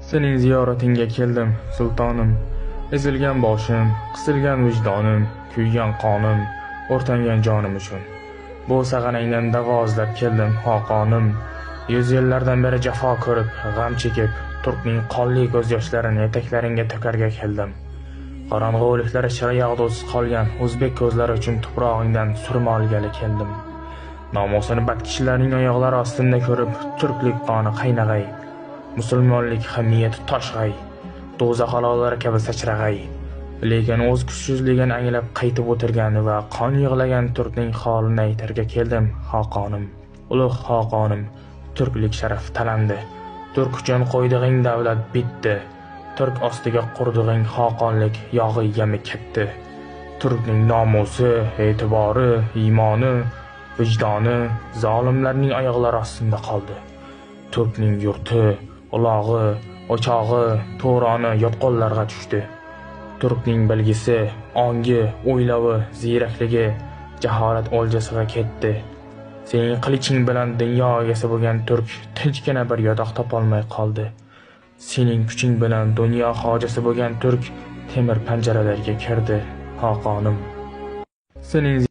Sening ziyoratingga keldim, sultonim. Ezilgan boshim, qisilgan vijdonim, kuygan qonim, o'rtangan jonim uchun. Bu sag'anangdan davo izlab keldim, xoqonim. 100 yillardan beri jafo ko'rib, g'am chekib, turkning qonli ko'z yoshlarini etaklaringga to'karga keldim. Qorong'u o'liklar ichra yog'dusiz qolgan o'zbek ko'zlari uchun tuprog'ingdan surma olgani keldim. Nomusini bad kishilarning oyoqlari ostimda ko'rib, turklik qoni qaynag'ay. Musulmonlik hamiyati toshg'ay, do'zax olovlari kabi sachrag'ay. Lekin o'z kuchsizligini anglab qaytib o'tirgan va qon yig'lagan turkning holini aytarga keldim, xoqonim. Ulug' xoqonim, turklik sharaf talandi. Turk uchun qo'ydig'ing davlat bitdi. Turk ostiga qurdig'ing xoqonlik yog'i yami ketdi. Turkning nomusi, e'tibori, iymoni, vijdoni zolimlarning oyoqlari ostida qoldi. Turkning yurti, ulog'i, o'chog'i, to'roni yotqonlarga tushdi. Turkning bilgisi, ongi, o'ylovi, ziyrakligi jaholat o'ljasiga ketdi. Sening qiliching bilan dunyo egasi bo'lgan turk tinchgina bir yotoq topolmay qoldi. Sening kuching bilan dunyo hojasi bo'lgan turk temir panjaralarga kirdi, xoqonim. Sening